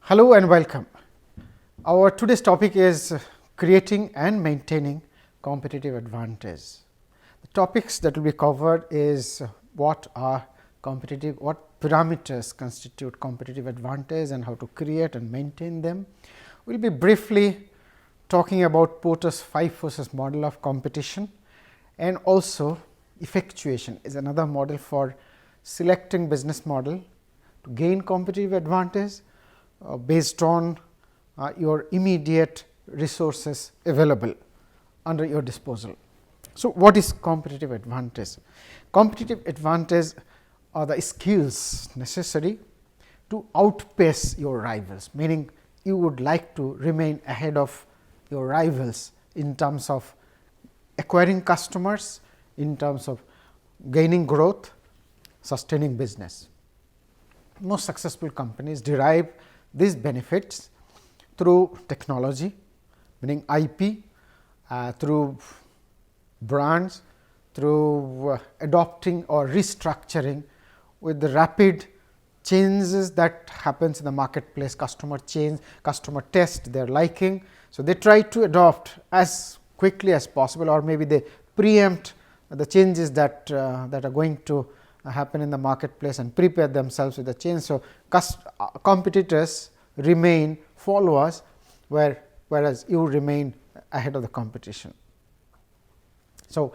Hello and welcome. Our today's topic is creating and maintaining competitive advantage. The topics that will be covered is what parameters constitute competitive advantage and how to create and maintain them. We will be briefly talking about Porter's 5 forces model of competition, and also effectuation is another model for selecting business model to gain competitive advantage based on your immediate resources available under your disposal. So, what is competitive advantage? Competitive advantage are the skills necessary to outpace your rivals, meaning you would like to remain ahead of your rivals in terms of acquiring customers, in terms of gaining growth, sustaining business. Most successful companies derive these benefits through technology, meaning IP, through brands, through adopting or restructuring with the rapid changes that happens in the marketplace, customer change, customer test their liking. So, they try to adopt as quickly as possible, or maybe they preempt the changes that are going to happen in the marketplace and prepare themselves with the change. So, competitors remain followers, whereas you remain ahead of the competition. So,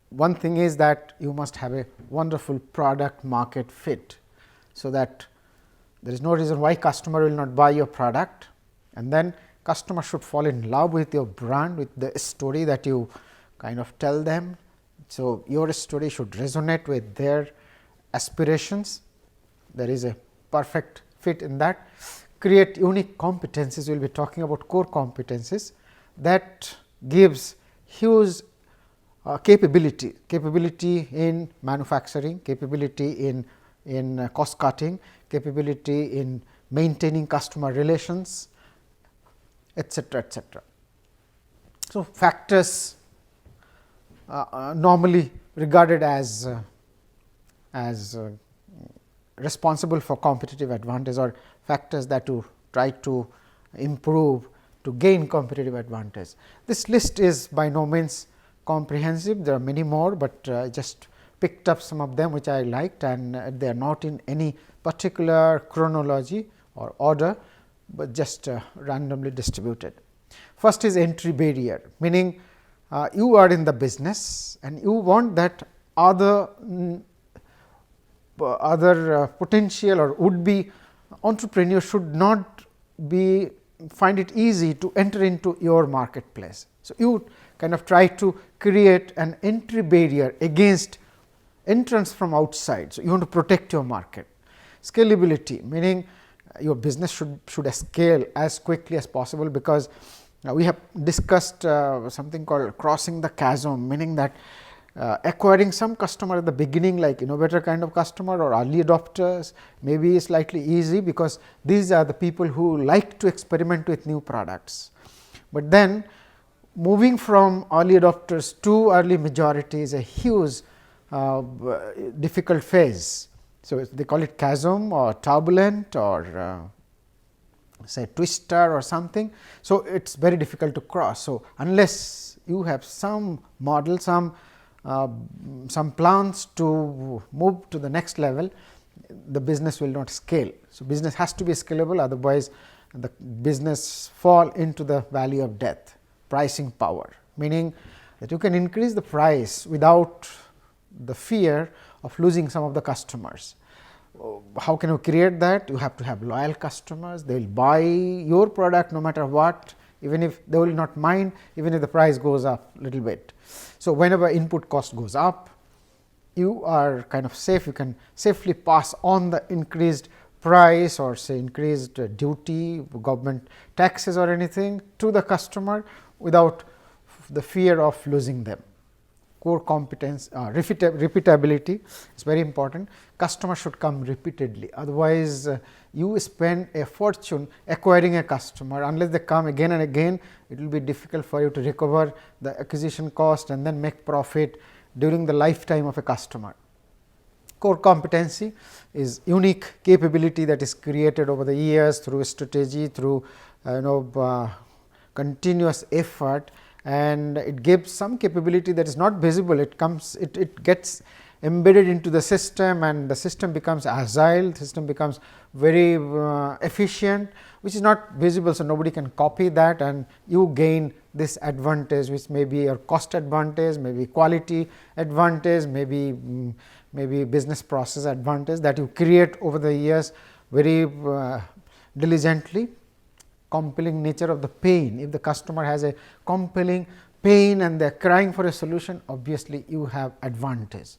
one thing is that you must have a wonderful product market fit, so that there is no reason why customer will not buy your product, and then customer should fall in love with your brand, with the story that you kind of tell them. So, your story should resonate with their aspirations. There is a perfect fit in that. Create unique competencies. We will be talking about core competencies that gives huge capability in manufacturing, capability in cost cutting, capability in maintaining customer relations, etc., etc. So, factors normally regarded as responsible for competitive advantage, or factors that you try to improve to gain competitive advantage. This list is by no means comprehensive. There are many more, but I just picked up some of them which I liked, and they are not in any particular chronology or order, but just randomly distributed. First is entry barrier, meaning you are in the business and you want that other potential or would be entrepreneur should not find it easy to enter into your marketplace. So, you kind of try to create an entry barrier against entrance from outside. So, you want to protect your market. Scalability, meaning your business should scale as quickly as possible, because we have discussed something called crossing the chasm, meaning that acquiring some customer at the beginning, like innovator kind of customer or early adopters, maybe slightly easy, because these are the people who like to experiment with new products. But then moving from early adopters to early majority is a huge difficult phase. So, they call it chasm or turbulent or say twister or something. So, it is very difficult to cross. So, unless you have some model, some plans to move to the next level, the business will not scale. So, business has to be scalable, otherwise the business fall into the valley of death. Pricing power, meaning that you can increase the price without the fear of losing some of the customers. How can you create that? You have to have loyal customers. They will buy your product no matter what, even if they will not mind, even if the price goes up a little bit. So, whenever input cost goes up, you are kind of safe. You can safely pass on the increased price, or say increased duty, government taxes or anything to the customer without the fear of losing them. Core competence, repeatability is very important. Customer should come repeatedly, otherwise you spend a fortune acquiring a customer. Unless they come again and again, it will be difficult for you to recover the acquisition cost and then make profit during the lifetime of a customer. Core competency is unique capability that is created over the years through strategy, through continuous effort, and it gives some capability that is not visible. It gets embedded into the system, and the system becomes agile, the system becomes very efficient, which is not visible. So, nobody can copy that, and you gain this advantage, which may be your cost advantage, maybe quality advantage, maybe business process advantage that you create over the years very diligently. Compelling nature of the pain. If the customer has a compelling pain and they are crying for a solution, obviously you have advantage.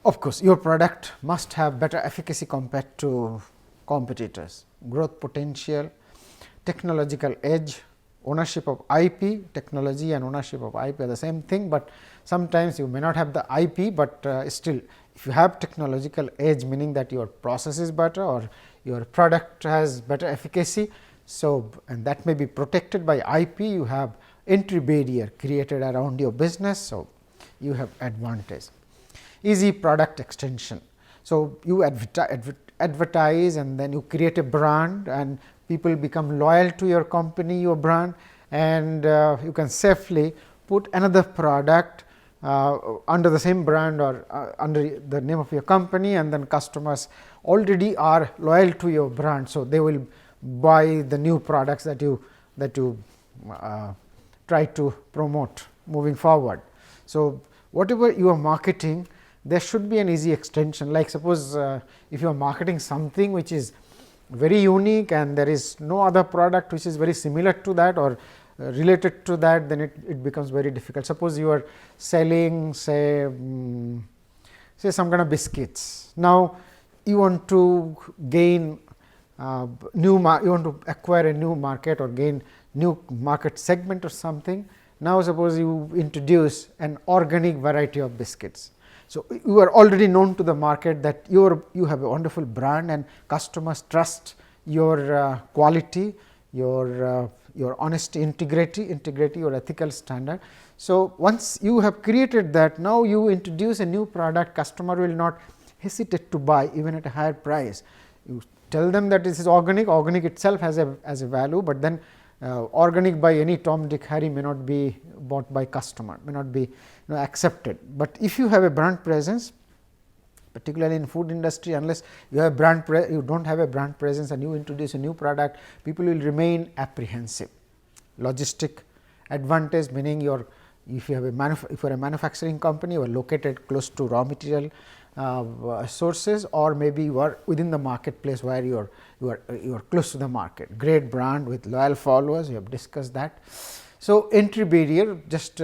Of course, your product must have better efficacy compared to competitors, growth potential, technological edge, ownership of IP. Technology and ownership of IP are the same thing, but sometimes you may not have the IP, but still if you have technological edge, meaning that your process is better or your product has better efficacy. So, and that may be protected by IP, you have entry barrier created around your business. So, you have advantage. Easy product extension. So, you advertise and then you create a brand, and people become loyal to your company, your brand, and you can safely put another product under the same brand or under the name of your company, and then customers already are loyal to your brand. So, they will buy the new products that you try to promote moving forward. So, whatever you are marketing, there should be an easy extension. Like suppose if you are marketing something which is very unique and there is no other product which is very similar to that or related to that, then it becomes very difficult. Suppose you are selling say some kind of biscuits. Now, you want to gain you want to acquire a new market or gain new market segment or something. Now, suppose you introduce an organic variety of biscuits. So, you are already known to the market that you have a wonderful brand and customers trust your quality, your honesty, integrity, your ethical standard. So, once you have created that, now you introduce a new product, customer will not hesitate to buy even at a higher price. You tell them that this is organic, organic itself has a value, but then organic by any Tom, Dick, Harry may not be bought by customer, may not be accepted. But if you have a brand presence, particularly in food industry, unless you have you do not have a brand presence and you introduce a new product, people will remain apprehensive. Logistic advantage, meaning if you have if you are a manufacturing company, you are located close to raw material sources, or maybe you are within the marketplace where you are close to the market. Great brand with loyal followers, we have discussed that. So, entry barrier, just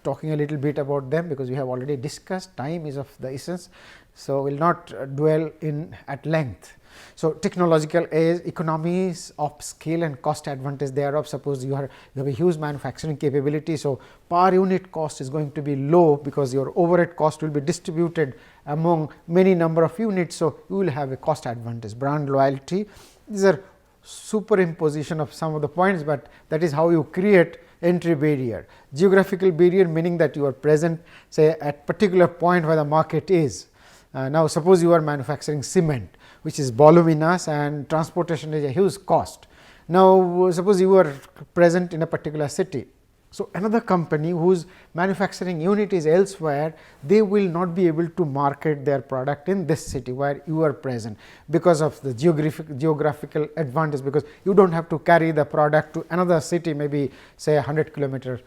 talking a little bit about them, because we have already discussed, time is of the essence. So, we will not dwell in at length. So, technological edge, economies of scale and cost advantage thereof. Suppose you have a huge manufacturing capability. So, per unit cost is going to be low, because your overhead cost will be distributed among many number of units. So, you will have a cost advantage. Brand loyalty, these are superimposition of some of the points, but that is how you create entry barrier. Geographical barrier, meaning that you are present say at particular point where the market is. Now, suppose you are manufacturing cement, which is voluminous and transportation is a huge cost. Now, suppose you are present in a particular city. So, another company whose manufacturing unit is elsewhere, they will not be able to market their product in this city where you are present, because of the geographical advantage, because you do not have to carry the product to another city, maybe say 100 kilometers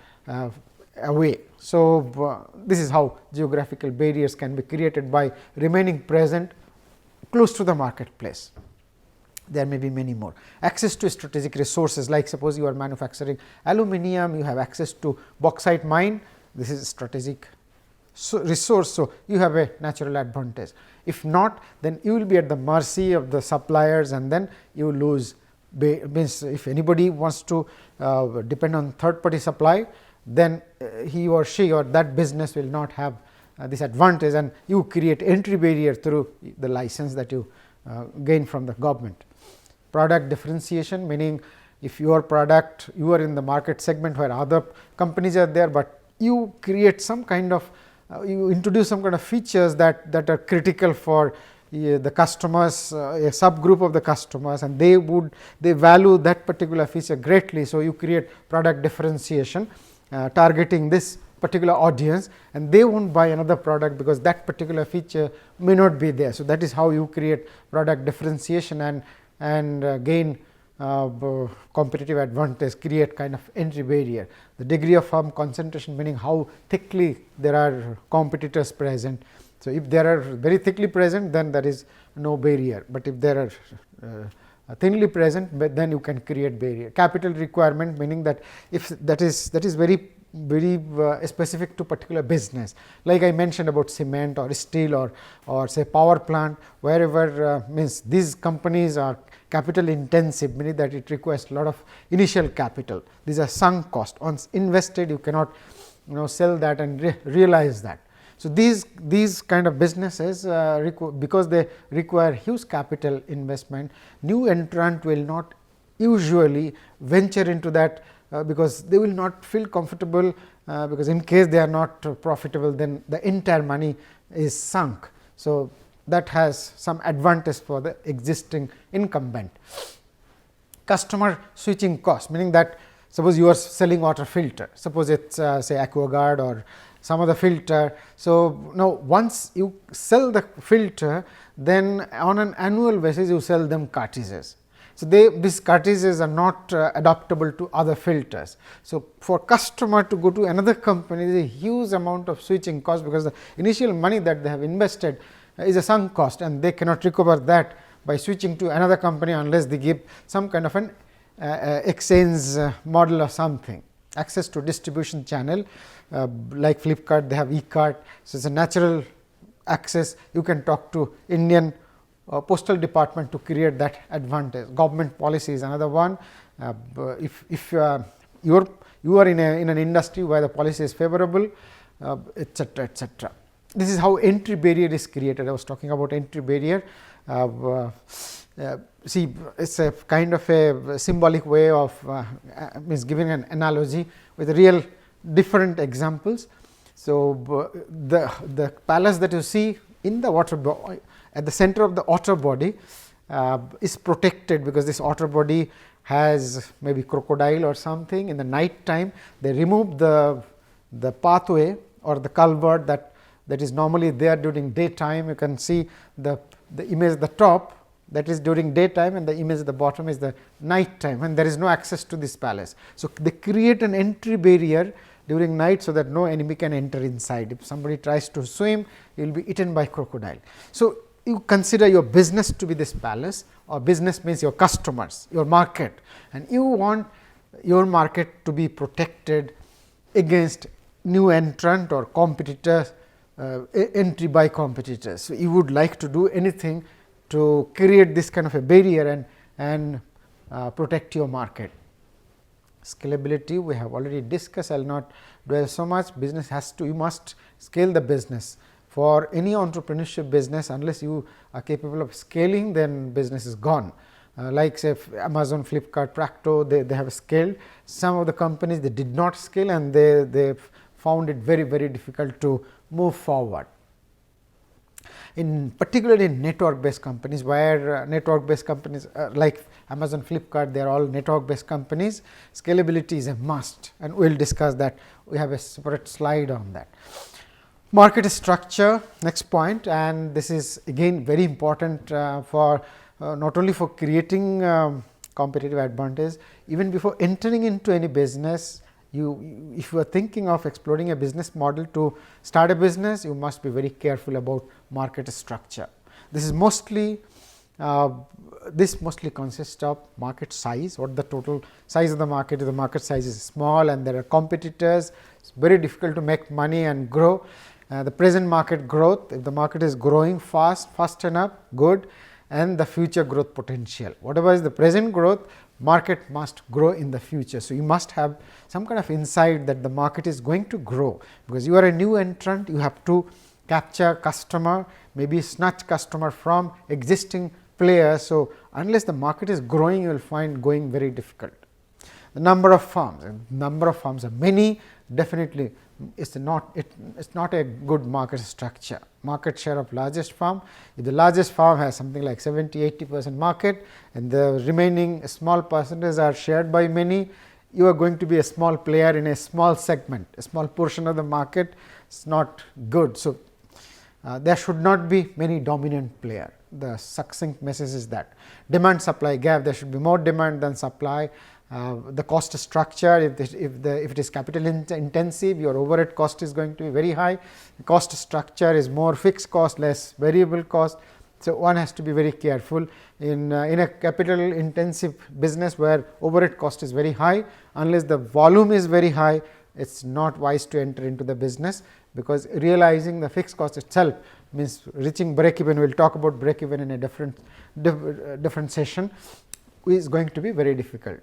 away. So, this is how geographical barriers can be created by remaining present close to the marketplace. There may be many more. Access to strategic resources, like suppose you are manufacturing aluminum, you have access to bauxite mine, this is strategic resource. So, you have a natural advantage. If not, then you will be at the mercy of the suppliers, and then you lose. Means if anybody wants to depend on third party supply, then he or she or that business will not have this advantage, and you create entry barrier through the license that you gain from the government. Product differentiation, meaning if your product, you are in the market segment where other companies are there, but you create some kind of you introduce some kind of features that are critical for the customers, a subgroup of the customers, and they value that particular feature greatly. So, you create product differentiation targeting this particular audience, and they won't buy another product because that particular feature may not be there. So, that is how you create product differentiation and gain competitive advantage, create kind of entry barrier. The degree of firm concentration, meaning how thickly there are competitors present. So, if there are very thickly present, then there is no barrier, but if there are thinly present, then you can create barrier. Capital requirement, meaning that if that is very specific to particular business, like I mentioned about cement or steel or say power plant, wherever means these companies are capital intensive, meaning that it requires a lot of initial capital. These are sunk cost. Once invested, you cannot sell that and realize that. So, these kind of businesses because they require huge capital investment, new entrant will not usually venture into that because they will not feel comfortable, because in case they are not profitable, then the entire money is sunk. So, that has some advantage for the existing incumbent. Customer switching cost, meaning that suppose you are selling water filter, suppose it is say AquaGuard or some other filter. So, now once you sell the filter, then on an annual basis you sell them cartridges. So, these cartridges are not adaptable to other filters. So, for customer to go to another company, there is a huge amount of switching cost, because the initial money that they have invested is a sunk cost, and they cannot recover that by switching to another company unless they give some kind of an exchange model or something. Access to distribution channel, like Flipkart, they have e-cart. So, it is a natural access. You can talk to Indian postal department to create that advantage. Government policy is another one. If you are in an industry where the policy is favorable, etc., etc. This is how entry barrier is created. I was talking about entry barrier. See, it is a kind of a symbolic way of means giving an analogy with real different examples. So, the palace that you see in the water body, at the center of the otter body, is protected, because this otter body has maybe crocodile or something. In the night time, they remove the pathway or the culvert that is normally there during daytime. You can see the image at the top, that is during daytime, and the image at the bottom is the night time, and there is no access to this palace. So, they create an entry barrier during night, so that no enemy can enter inside. If somebody tries to swim, he will be eaten by crocodile. So, you consider your business to be this palace, or business means your customers, your market, and you want your market to be protected against new entrant or competitors, entry by competitors. So, you would like to do anything to create this kind of a barrier and protect your market. Scalability we have already discussed, I will not dwell so much. Business has to, you must scale the business. For any entrepreneurship business, unless you are capable of scaling, then business is gone. Like say Amazon, Flipkart, Practo, they have scaled. Some of the companies they did not scale, and they found it very difficult to move forward. In particularly in network based companies, where network based companies like Amazon, Flipkart, they are all network based companies, scalability is a must, and we will discuss that. We have a separate slide on that. Market structure, next point, and this is again very important for not only for creating competitive advantage, even before entering into any business. If you are thinking of exploring a business model to start a business, you must be very careful about market structure. This is mostly consists of market size. What the total size of the market is. The market size is small, and there are competitors. It's very difficult to make money and grow. The present market growth, if the market is growing fast enough, good, and the future growth potential. Whatever is the present growth, market must grow in the future. So, you must have some kind of insight that the market is going to grow, because you are a new entrant, you have to capture customer, maybe snatch customer from existing players. So, unless the market is growing, you will find going very difficult. the number of firms, and number of firms are many, definitely it's not a good market structure. Market share of largest firm, if the largest firm has something like 70-80% market and the remaining small percentages are shared by many, you are going to be a small player in a small segment, a small portion of the market. It's not good. So, there should not be many dominant player. The succinct message is that demand supply gap, there should be more demand than supply. The cost structure, if it is capital intensive, your overhead cost is going to be very high. The cost structure is more fixed cost, less variable cost. So, one has to be very careful in a capital intensive business where overhead cost is very high. Unless the volume is very high, it is not wise to enter into the business, because realizing the fixed cost itself means reaching break even. We will talk about break even in a different session, is going to be very difficult.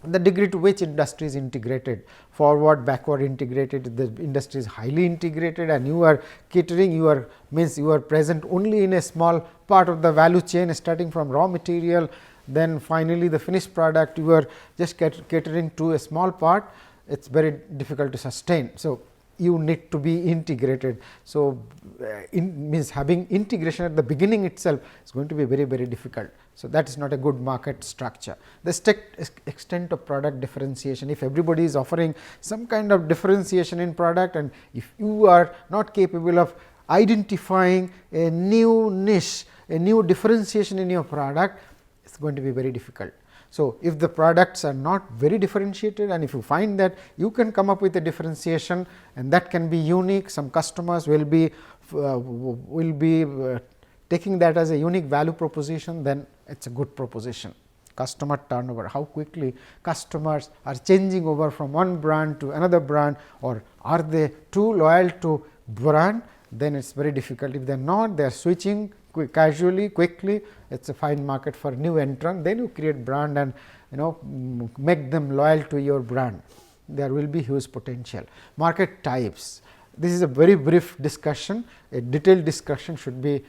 The degree to which industry is integrated, forward, backward integrated, the industry is highly integrated and you are catering, you are present only in a small part of the value chain, starting from raw material, then finally the finished product, you are just catering to a small part, it is very difficult to sustain. So, you need to be integrated. So, means having integration at the beginning itself is going to be very difficult. So, that is not a good market structure. The extent of product differentiation, if everybody is offering some kind of differentiation in product, and if you are not capable of identifying a new niche, a new differentiation in your product, it is going to be very difficult. So, if the products are not very differentiated, and if you find that you can come up with a differentiation and that can be unique, some customers will be taking that as a unique value proposition, then it is a good proposition. Customer turnover, how quickly customers are changing over from one brand to another brand, or are they too loyal to brand, then it is very difficult. If they are not, they are switching casually, quickly, it is a fine market for new entrant. Then you create brand and make them loyal to your brand. There will be huge potential. Market types, this is a very brief discussion. A detailed discussion should be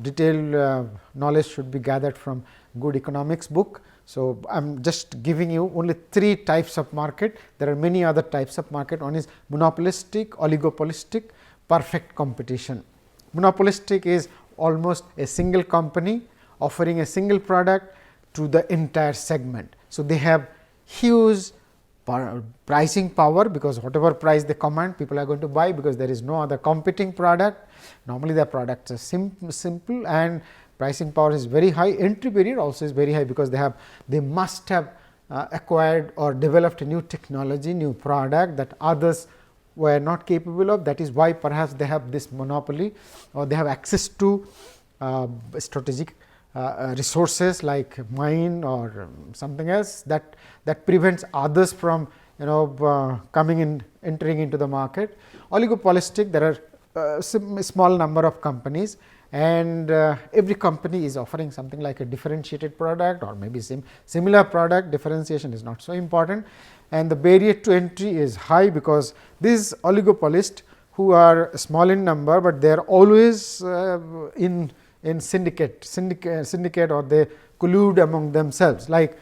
detailed knowledge should be gathered from good economics book. So, I am just giving you only 3 types of market. There are many other types of market. One is monopolistic, oligopolistic, perfect competition. Monopolistic is almost a single company offering a single product to the entire segment. So, they have huge pricing power, because whatever price they command, people are going to buy, because there is no other competing product. Normally, their products are simple and pricing power is very high. Entry barrier also is very high, because they must have acquired or developed a new technology, new product that others were not capable of. That is why perhaps they have this monopoly, or they have access to strategic resources like mine or something else that prevents others from entering into the market. Oligopolistic, there are small number of companies, and every company is offering something like a differentiated product or maybe similar product. Differentiation is not so important, and the barrier to entry is high, because these oligopolists who are small in number, but they are always in syndicate, or they collude among themselves, like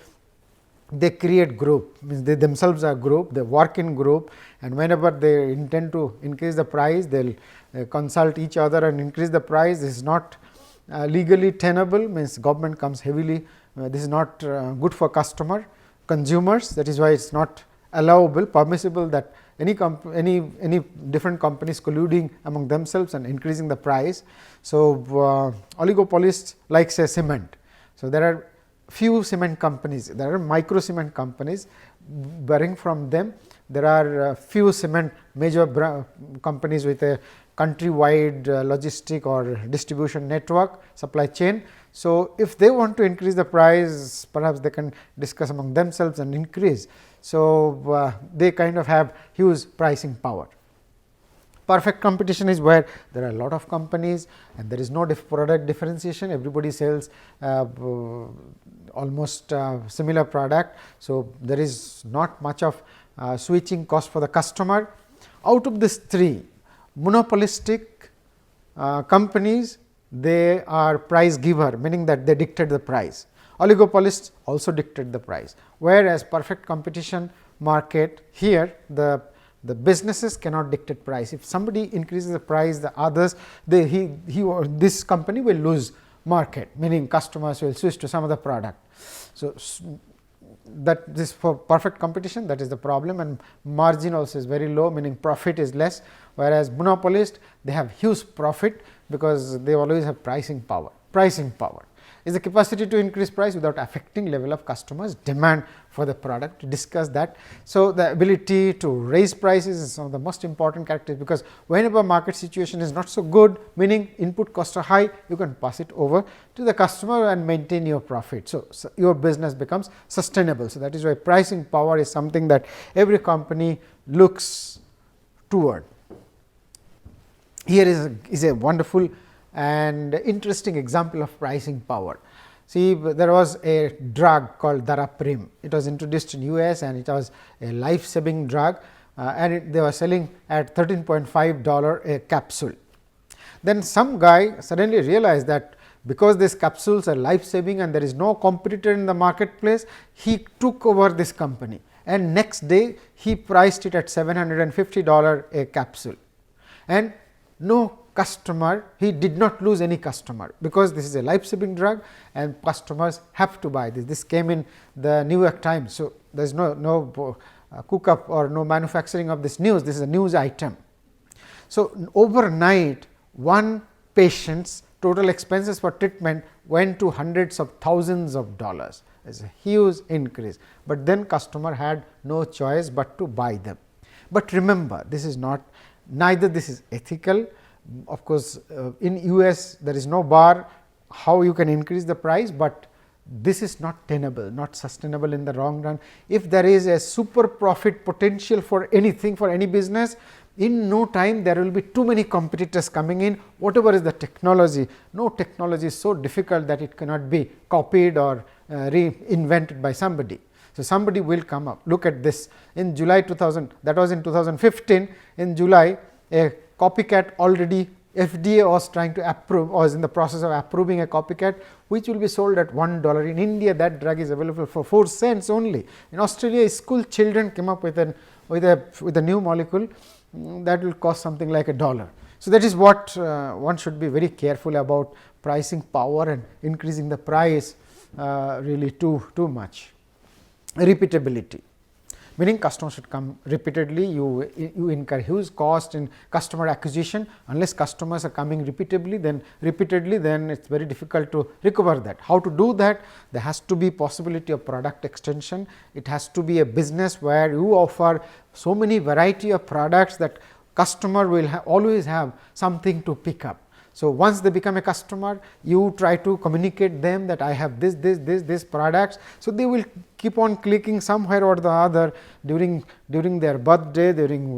they create group, means they themselves are group, they work in group, and whenever they intend to increase the price, they will consult each other and increase the price. This is not legally tenable, means government comes heavily, this is not good for consumers. That is why it is not allowable, permissible, that any different companies colluding among themselves and increasing the price. So, oligopolists like say cement. So, there are few cement companies, there are micro cement companies, bearing from them there are few cement major companies with a countrywide logistic or distribution network, supply chain. So, if they want to increase the price, perhaps they can discuss among themselves and increase. So, they kind of have huge pricing power. Perfect competition is where there are a lot of companies and there is no product differentiation, everybody sells almost similar product. So, there is not much of switching cost for the customer. Out of these 3, monopolistic companies, they are price giver, meaning that they dictate the price. Oligopolists also dictate the price, whereas perfect competition market, here the businesses cannot dictate price. If somebody increases the price, the others, he or this company will lose market, meaning customers will switch to some other product. So, that this for perfect competition, that is the problem, and margin also is very low, meaning profit is less, whereas monopolist, they have huge profit because they always have pricing power. Pricing power is the capacity to increase price without affecting level of customers' demand for the product. To discuss that. So, the ability to raise prices is one of the most important characteristics, because whenever market situation is not so good, meaning input costs are high, you can pass it over to the customer and maintain your profit. So, your business becomes sustainable. So, that is why pricing power is something that every company looks toward. Here is a wonderful and interesting example of pricing power. See, there was a drug called Daraprim. It was introduced in US and it was a life saving drug, and they were selling at $13.5 a capsule. Then some guy suddenly realized that because these capsules are life saving and there is no competitor in the marketplace, he took over this company, and next day he priced it at $750 a capsule, and no customer, he did not lose any customer, because this is a life saving drug and customers have to buy this. This came in the New York Times. So, there is no cook up or no manufacturing of this news, this is a news item. So, overnight one patient's total expenses for treatment went to hundreds of thousands of dollars. It is a huge increase, but then customer had no choice but to buy them. But remember, this is not, neither this is ethical. Of course, in US there is no bar how you can increase the price, but this is not tenable, not sustainable in the long run. If there is a super profit potential for anything, for any business, in no time there will be too many competitors coming in. Whatever is the technology, no technology is so difficult that it cannot be copied or reinvented by somebody. So, somebody will come up. Look at this, in July 2000, that was in 2015, in July a copycat, already FDA was trying to approve, or was in the process of approving a copycat which will be sold at $1. In India, that drug is available for 4 cents only. In Australia, school children came up with a new molecule that will cost something like $1. So, that is what one should be very careful about, pricing power and increasing the price really too much. Repeatability, meaning customers should come repeatedly. You incur huge cost in customer acquisition. Unless customers are coming repeatedly, then it is very difficult to recover that. How to do that? There has to be possibility of product extension. It has to be a business where you offer so many variety of products that customer will always have something to pick up. So, once they become a customer, you try to communicate them that I have this products. So, they will keep on clicking somewhere or the other during their birthday, during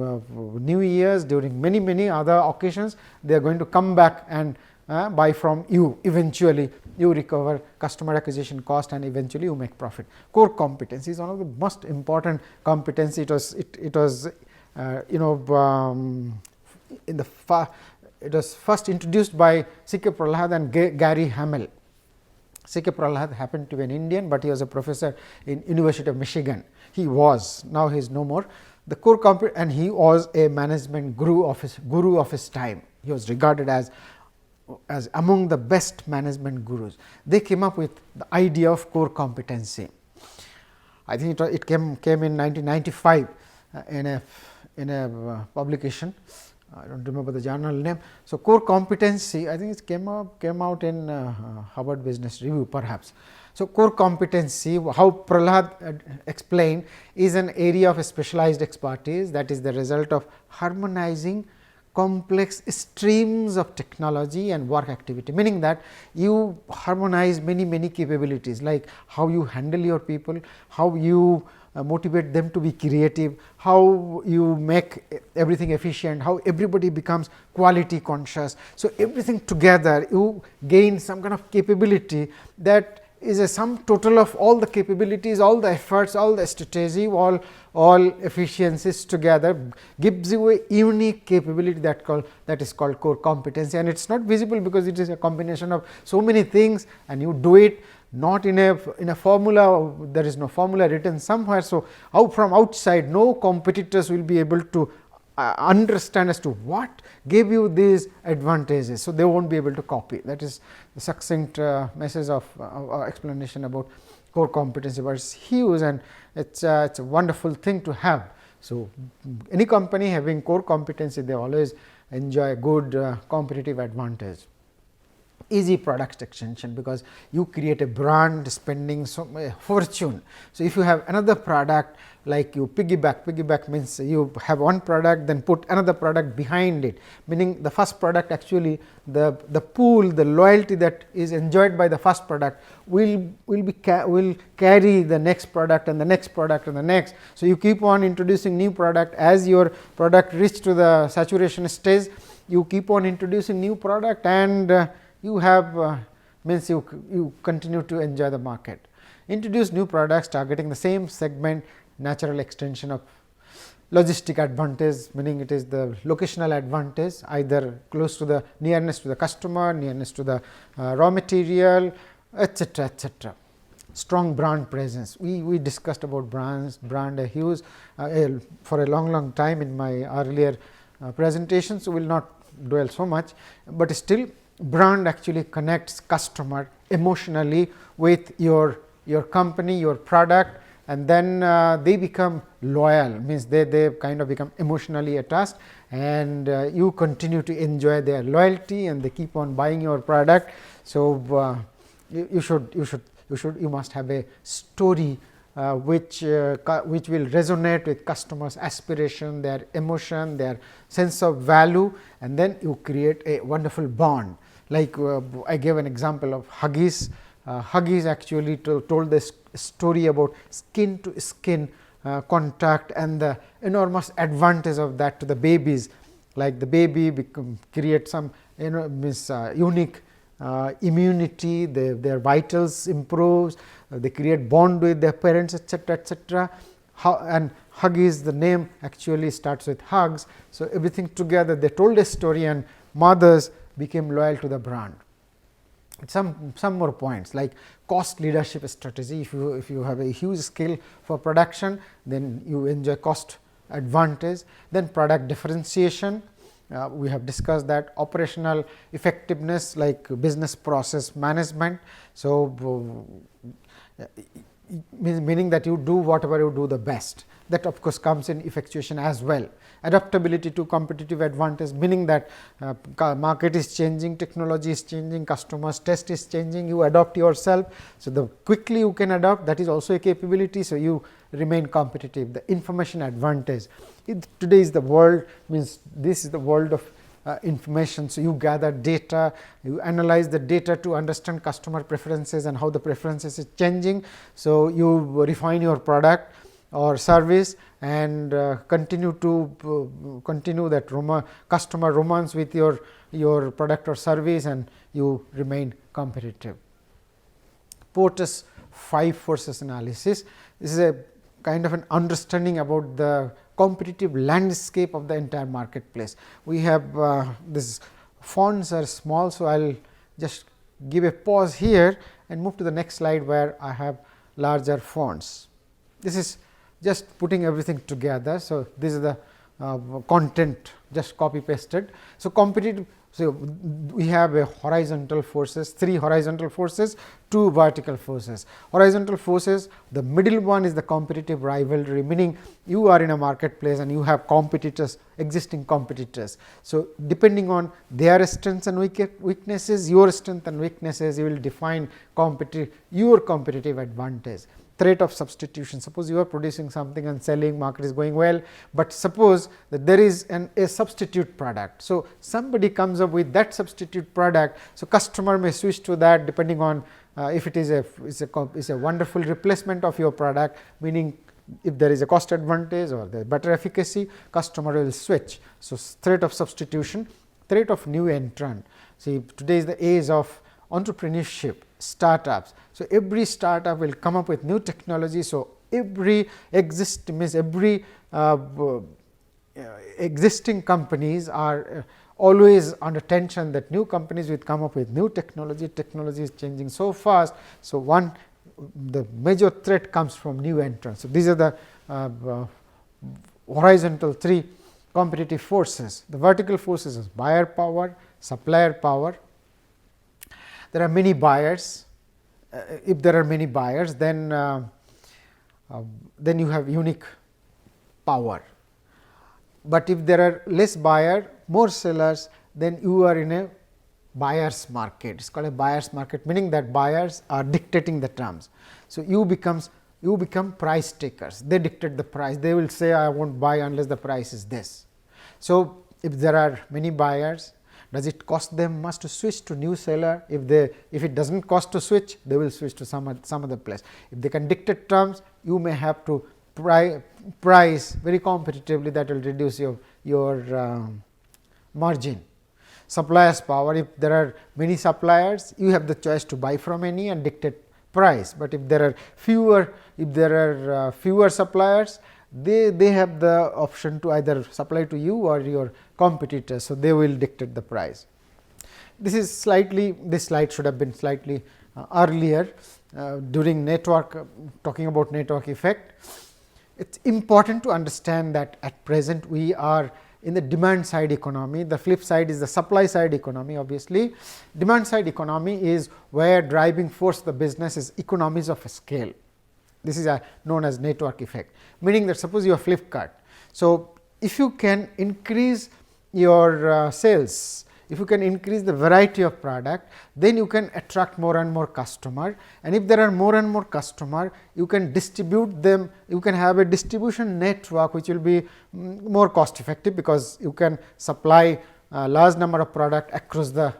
New Year's, during many other occasions. They are going to come back and buy from you. Eventually, you recover customer acquisition cost and eventually you make profit. Core competency is one of the most important competency. It was it was first introduced by C.K. Prahalad and Gary Hamel. C.K. Prahalad happened to be an Indian, but he was a professor in University of Michigan. He was, now he is no more. The core competence, and he was a management guru of his time. He was regarded as among the best management gurus. They came up with the idea of core competency. I think it came in 1995 in a publication. I do not remember the journal name. So, core competency, I think it came out in Harvard Business Review perhaps. So, core competency, how Prahalad explained, is an area of a specialized expertise that is the result of harmonizing complex streams of technology and work activity, meaning that you harmonize many capabilities, like how you handle your people, how you motivate them to be creative, how you make everything efficient, how everybody becomes quality conscious. So, everything together you gain some kind of capability that is a sum total of all the capabilities, all the efforts, all the strategy, all efficiencies together, gives you a unique capability that is called core competency, and it is not visible because it is a combination of so many things, and you do it not in a formula. There is no formula written somewhere. So, from outside no competitors will be able to understand as to what gave you these advantages. So, they will not be able to copy. That is the succinct message of explanation about core competency, but it is huge, and it is a wonderful thing to have. So, any company having core competency, they always enjoy a good competitive advantage. Easy product extension, because you create a brand spending a fortune. So, if you have another product, like you piggyback means you have one product, then put another product behind it, meaning the first product actually the pool, the loyalty that is enjoyed by the first product will carry the next product and the next product and the next. So, you keep on introducing new product. As your product reach to the saturation stage, you keep on introducing new product, and you have means you continue to enjoy the market. Introduce new products targeting the same segment, natural extension of logistic advantage, meaning it is the locational advantage, either close to the nearness to the customer, nearness to the raw material, etc., etc. Strong brand presence. We discussed about brand a huge for a long time in my earlier presentations. So, we will not dwell so much, but still brand actually connects customer emotionally with your company, your product, and then they become loyal, means they kind of become emotionally attached, and you continue to enjoy their loyalty, and they keep on buying your product. So, you must have a story which will resonate with customers' aspiration, their emotion, their sense of value, and then you create a wonderful bond. Like I gave an example of Huggies. Huggies actually told this story about skin to skin contact and the enormous advantage of that to the babies. Like the baby create some unique immunity, their vitals improves, they create bond with their parents, etc., etc. And Huggies, the name actually starts with hugs. So, everything together they told a story, and mothers became loyal to the brand. Some more points, like cost leadership strategy. If you have a huge scale for production, then you enjoy cost advantage. Then product differentiation, we have discussed that. Operational effectiveness, like business process management. So, meaning that you do whatever you do the best. That of course comes in effectuation as well. Adaptability to competitive advantage, meaning that market is changing, technology is changing, customers' taste is changing, you adopt yourself. So, the quickly you can adopt, that is also a capability. So, you remain competitive. The information advantage, today is the world, means this is the world of information. So, you gather data, you analyze the data to understand customer preferences and how the preferences is changing. So, you refine your product or service and continue that customer romance with your product or service, and you remain competitive. Porter's 5 forces analysis. This is a kind of an understanding about the competitive landscape of the entire marketplace. We have this fonts are small. So, I will just give a pause here and move to the next slide where I have larger fonts. This is just putting everything together. So, this is the content just copy pasted. So, competitive. So, we have a horizontal forces, 3 horizontal forces, 2 vertical forces. Horizontal forces, the middle one is the competitive rivalry, meaning you are in a marketplace and you have competitors, existing competitors. So, depending on their strengths and weaknesses, your strength and weaknesses, you will define your competitive advantage. Threat of substitution. Suppose you are producing something and selling, market is going well, but suppose that there is a substitute product. So, somebody comes up with that substitute product. So, customer may switch to that depending on if it is a wonderful replacement of your product, meaning if there is a cost advantage or the better efficacy, customer will switch. So, threat of substitution, threat of new entrant. See, today is the age of entrepreneurship. startups. So, every startup will come up with new technology. So, every existing companies are always under tension that new companies will come up with new technology. Technology is changing so fast. So, the major threat comes from new entrants. So, these are the horizontal 3 competitive forces. The vertical forces is buyer power, supplier power. There are many buyers. If there are many buyers, then you have unique power. But if there are less buyer, more sellers, then you are in a buyer's market. It is called a buyer's market, meaning that buyers are dictating the terms. So, you become price takers. They dictate the price. They will say, I won't buy unless the price is this. So, if there are many buyers, does it cost them much to switch to new seller? If it does not cost to switch, they will switch to some other place. If they can dictate terms, you may have to price very competitively, that will reduce your margin. Suppliers power, if there are many suppliers, you have the choice to buy from any and dictate price, but if there are fewer suppliers, they have the option to either supply to you or your competitors. So, they will dictate the price. This slide should have been slightly earlier during talking about network effect. It is important to understand that at present we are in the demand side economy. The flip side is the supply side economy. Obviously, demand side economy is where driving force the business is economies of scale. This is known as network effect, meaning that suppose you are Flipkart. So, if you can increase your sales, if you can increase the variety of product, then you can attract more and more customer, and if there are more and more customer, you can distribute them. You can have a distribution network which will be more cost effective, because you can supply a large number of product across the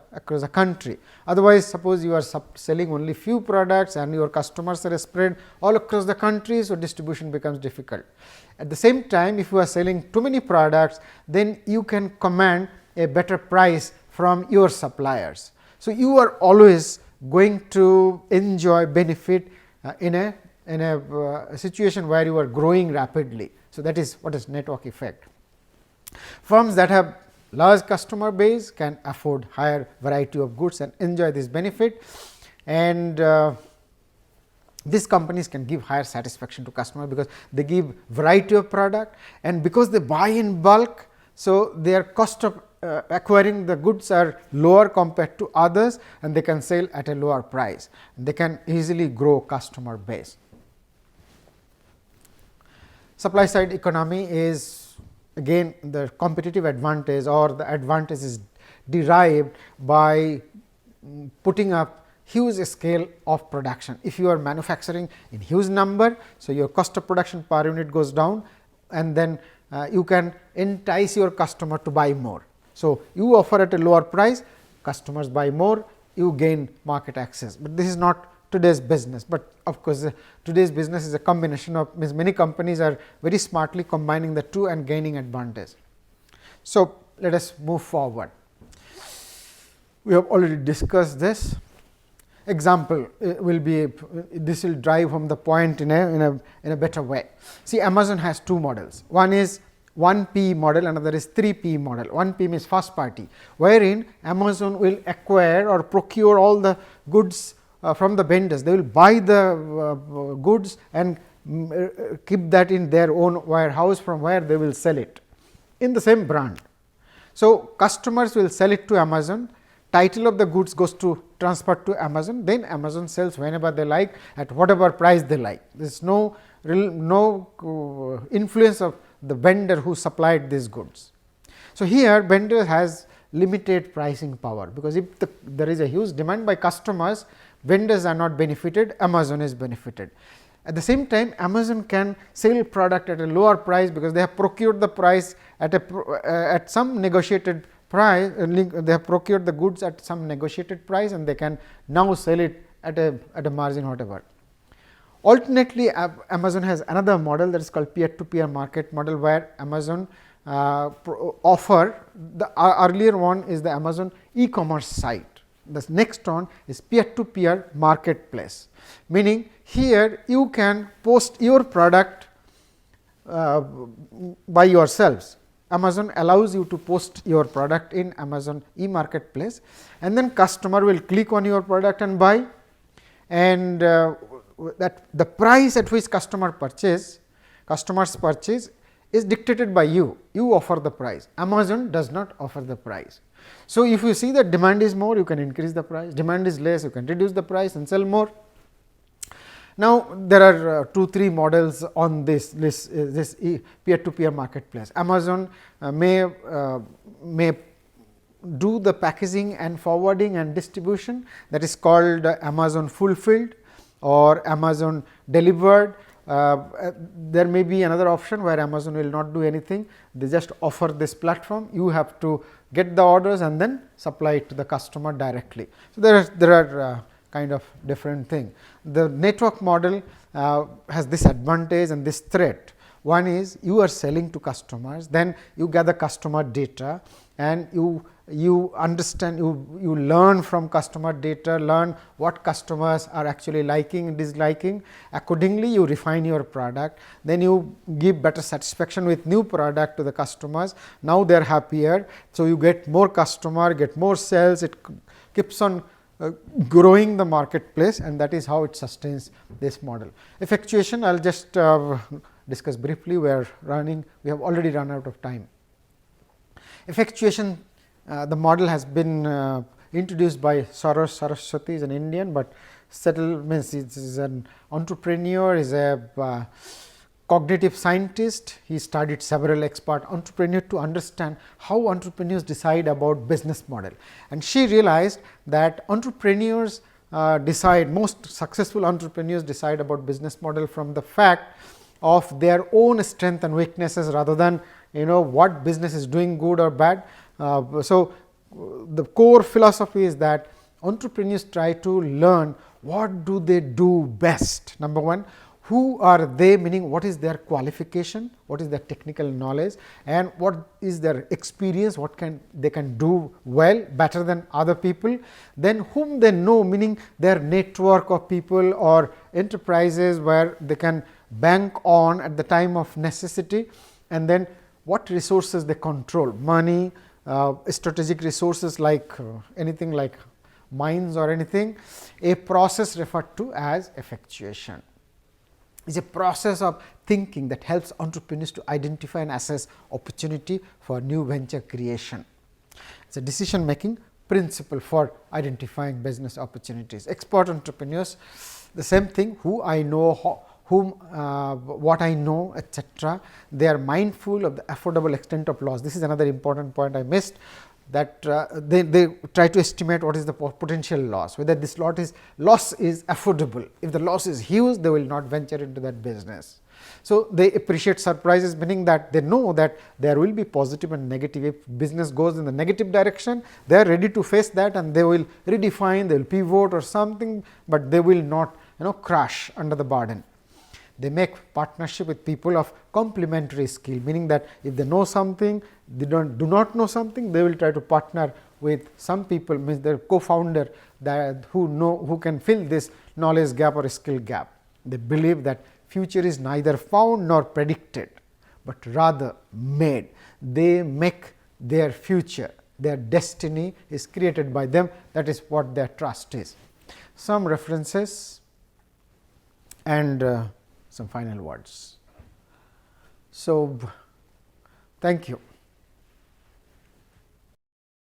country. Otherwise, suppose you are selling only few products and your customers are spread all across the country, so distribution becomes difficult. At the same time, if you are selling too many products, then you can command a better price from your suppliers. So, you are always going to enjoy benefit in a situation where you are growing rapidly. So, that is what is network effect. Firms that have large customer base can afford higher variety of goods and enjoy this benefit, and these companies can give higher satisfaction to customer, because they give variety of product, and because they buy in bulk. So, their cost of acquiring the goods are lower compared to others, and they can sell at a lower price. They can easily grow customer base. Supply side economy is again the competitive advantage, or the advantage is derived by putting up huge scale of production. If you are manufacturing in huge number, so your cost of production per unit goes down, and then you can entice your customer to buy more. So, you offer at a lower price, customers buy more, you gain market access, but this is not today's business. But of course, today's business is a combination of, many companies are very smartly combining the two and gaining advantage. So, let us move forward. We have already discussed this. Example will be, this will drive home the point in a better way. See, Amazon has two models. One is 1P model, another is 3P model. 1P means first party, wherein Amazon will acquire or procure all the goods from the vendors. They will buy the goods and keep that in their own warehouse, from where they will sell it in the same brand. So, customers will sell it to Amazon, title of the goods goes to transferred to Amazon, then Amazon sells whenever they like at whatever price they like. There is no influence of the vendor who supplied these goods. So, here vendor has limited pricing power, because if there is a huge demand by customers, vendors are not benefited, Amazon is benefited. At the same time, Amazon can sell product at a lower price, because they have procured the price at some negotiated price, they have procured the goods at some negotiated price, and they can now sell it at a margin whatever. Alternately, Amazon has another model, that is called peer to peer market model, where Amazon offer, the earlier one is the Amazon e-commerce site. The next one is peer-to-peer marketplace, meaning here you can post your product by yourselves. Amazon allows you to post your product in Amazon e-marketplace, and then customer will click on your product and buy, and that the price at which customers purchase is dictated by you. You offer the price. Amazon does not offer the price. So, if you see that demand is more, you can increase the price, demand is less, you can reduce the price and sell more. Now, there are 2-3 models on this peer-to-peer marketplace. Amazon may do the packaging and forwarding and distribution, that is called Amazon Fulfilled or Amazon Delivered. There may be another option where Amazon will not do anything, they just offer this platform, you have to get the orders and then supply it to the customer directly. So, there are kind of different thing. The network model has this advantage and this threat. One is you are selling to customers, then you gather customer data and you understand, you learn from customer data, learn what customers are actually liking and disliking. Accordingly, you refine your product, then you give better satisfaction with new product to the customers. Now, they are happier. So, you get more customer, get more sales, it keeps on growing the marketplace, and that is how it sustains this model. Effectuation, I will just discuss briefly, we have already run out of time. Effectuation, the model has been introduced by Saraswati, is an Indian, but Settlements is an entrepreneur, is a cognitive scientist. He studied several expert entrepreneurs to understand how entrepreneurs decide about business model, and she realized that entrepreneurs most successful entrepreneurs decide about business model from the fact of their own strength and weaknesses rather than what business is doing good or bad. So, the core philosophy is that entrepreneurs try to learn what do they do best. Number one, who are they, meaning what is their qualification, what is their technical knowledge, and what is their experience, what they can do well, better than other people. Then whom they know, meaning their network of people or enterprises where they can bank on at the time of necessity, and then what resources they control, money, strategic resources like anything like mines or anything. A process referred to as effectuation is a process of thinking that helps entrepreneurs to identify and assess opportunity for new venture creation. It is a decision making principle for identifying business opportunities. Expert entrepreneurs, the same thing, who I know, what I know, etc. They are mindful of the affordable extent of loss. This is another important point I missed, that they try to estimate what is the potential loss, whether this loss is affordable. If the loss is huge, they will not venture into that business. So, they appreciate surprises, meaning that they know that there will be positive and negative. If business goes in the negative direction, they are ready to face that and they will redefine, they will pivot or something, but they will not crash under the burden. They make partnership with people of complementary skill, meaning that if they know something, they do not know something, they will try to partner with some people, means their co-founder who can fill this knowledge gap or skill gap. They believe that future is neither found nor predicted, but rather made. They make their future, their destiny is created by them. That is what their trust is. Some references and some final words. So, thank you.